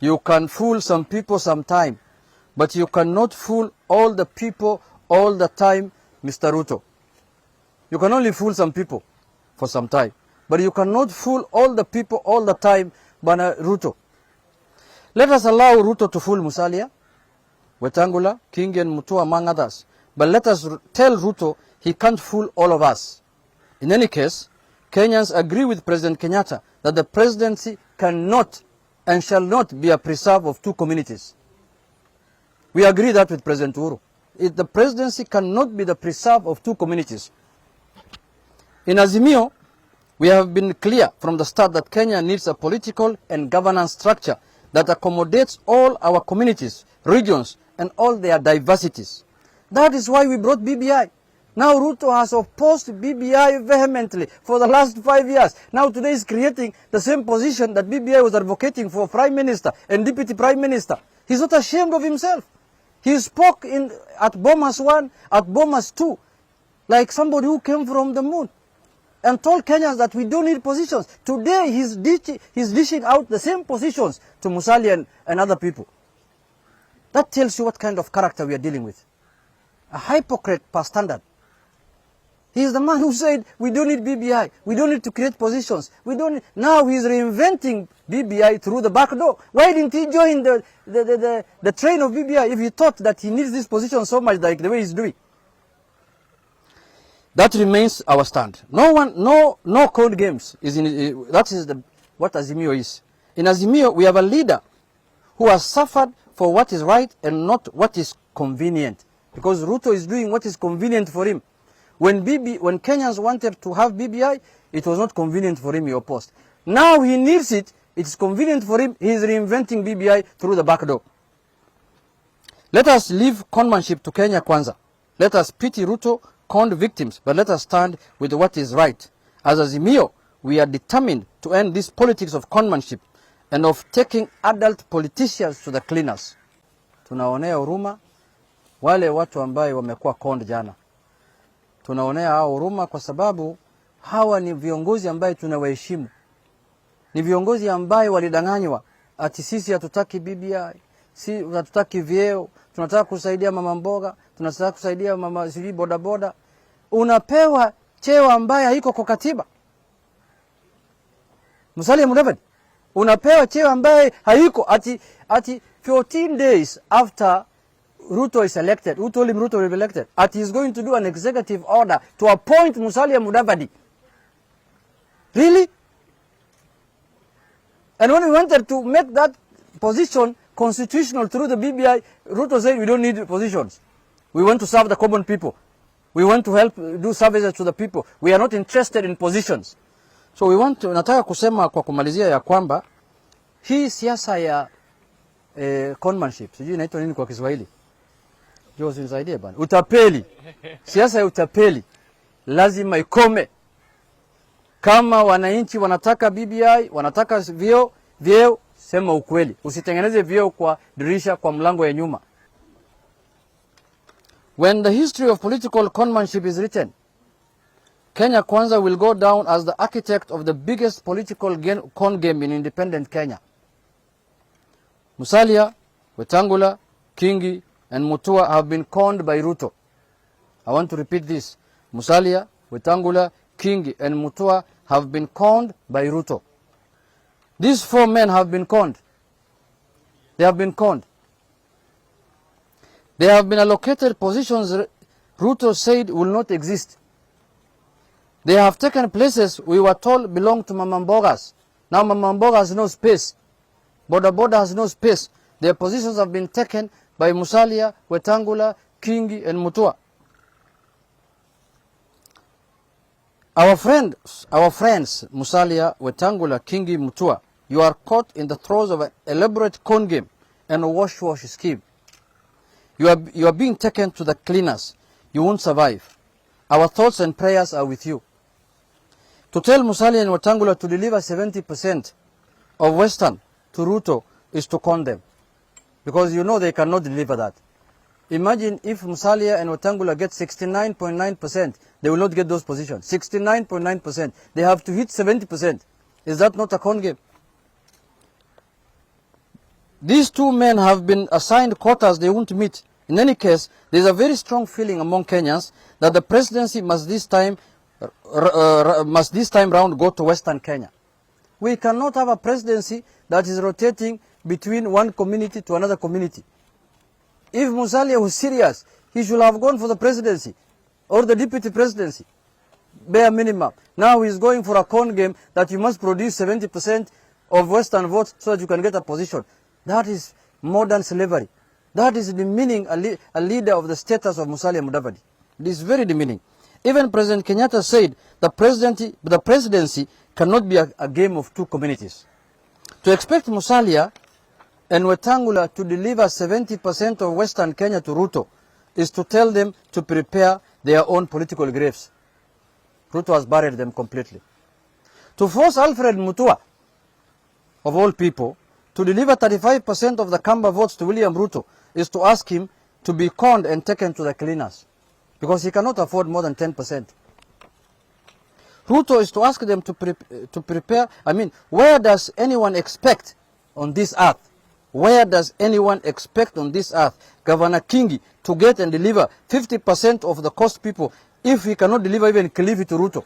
You can fool some people sometime, but you cannot fool all the people all the time, Mr. Ruto. You can only fool some people for some time, but you cannot fool all the people all the time, Bwana Ruto. Let us allow Ruto to fool Musalia, Wetangula, Kingi and Mutua, among others. But let us tell Ruto he can't fool all of us. In any case, Kenyans agree with President Kenyatta that the presidency cannot and shall not be a preserve of two communities. We agree that with President Uhuru. The presidency cannot be the preserve of two communities. In Azimio, we have been clear from the start that Kenya needs a political and governance structure that accommodates all our communities, regions, and all their diversities. That is why we brought BBI. Now Ruto has opposed BBI vehemently for the last 5 years. Now today is creating the same position that BBI was advocating for Prime Minister and Deputy Prime Minister. He's not ashamed of himself. He spoke at Bomas 1, at Bomas 2, like somebody who came from the moon, and told Kenyans that we don't need positions. Today he's dishing out the same positions to Musalia and other people. That tells you what kind of character we are dealing with. A hypocrite per standard. He is the man who said we don't need BBI, we don't need to create positions. Now he's reinventing BBI through the back door. Why didn't he join the train of BBI if he thought that he needs this position so much like the way he's doing? That remains our stand. No code games is in. That is what Azimio is. In Azimio, we have a leader who has suffered for what is right and not what is convenient, because Ruto is doing what is convenient for him. When Kenyans wanted to have BBI, it was not convenient for him, he opposed. Now he needs it, it's convenient for him, he is reinventing BBI through the back door. Let us leave conmanship to Kenya Kwanza. Let us pity Ruto conned victims, but let us stand with what is right. As Azimio, we are determined to end this politics of conmanship and of taking adult politicians to the cleaners. Tunaonea huruma wale watu ambaye wamekuwa conned jana. Tunaonea hao huruma kwa sababu hawa ni viongozi ambaye tunawaheshimu. Ni viongozi ambaye walidanganywa ati sisi hatutaki BBI, si hatutaki vyeo, tunataka kusaidia mama mboga, tunataka kusaidia mama sijui boda boda. Unapewa cheo ambaye haiko kwa katiba. Musalia Mudavadi unapewa cheo ambaye haiko ati 14 days after Ruto is elected, who told him Ruto will be elected, he is going to do an executive order to appoint Musalia Mudavadi. Really? And when we wanted to make that position constitutional through the BBI, Ruto said we don't need positions. We want to serve the common people. We want to help do services to the people. We are not interested in positions. So nataka kusema kwa kumalizia ya kwamba hii siasa ya conmanship, sijui inaitwa nini kwa Kiswahili? Jose nisaidie bana. Utapeli. Siasa ya utapeli lazima ikome. Kama wananchi wanataka BBI, wanataka vyeo, sema ukweli. Usitengeneze vyeo kwa dirisha, kwa mlango ya nyuma. When the history of political conmanship is written, Kenya Kwanza will go down as the architect of the biggest political con game in independent Kenya. Musalia, Wetangula, Kingi, and Mutua have been conned by Ruto. I want to repeat this. Musalia, Wetangula, Kingi, and Mutua have been conned by Ruto. These 4 men have been conned. They have been conned. They have been allocated positions Ruto said will not exist. They have taken places we were told belong to Mamambogas. Now Mamamboga has no space. Boda Boda has no space. Their positions have been taken by Musalia, Wetangula, Kingi, and Mutua. Our friends, Musalia, Wetangula, Kingi, Mutua, you are caught in the throes of an elaborate con game and a wash scheme. You are being taken to the cleaners. You won't survive. Our thoughts and prayers are with you. To tell Musalia and Wetangula to deliver 70% of Western to Ruto is to con them. Because you know they cannot deliver that. Imagine if Musalia and Wetangula get 69.9%, they will not get those positions. 69.9%. They have to hit 70%. Is that not a con game? These two men have been assigned quotas they won't meet. In any case, there is a very strong feeling among Kenyans that the presidency must this time round go to Western Kenya. We cannot have a presidency that is rotating between one community to another community. If Musalia was serious, he should have gone for the presidency or the deputy presidency, bare minimum. Now he's going for a con game that you must produce 70% of Western votes so that you can get a position. That is modern slavery. That is demeaning a leader of the status of Musalia Mudavadi. It is very demeaning. Even President Kenyatta said the presidency cannot be a game of two communities. To expect Musalia and Wetangula to deliver 70% of Western Kenya to Ruto is to tell them to prepare their own political graves. Ruto has buried them completely. To force Alfred Mutua, of all people, to deliver 35% of the Kamba votes to William Ruto is to ask him to be conned and taken to the cleaners, because he cannot afford more than 10%. Ruto is to ask them to prepare. I mean, where does anyone expect on this earth? Where does anyone expect on this earth Governor Kingi to get and deliver 50% of the cost people if he cannot deliver even Kilifi to Ruto?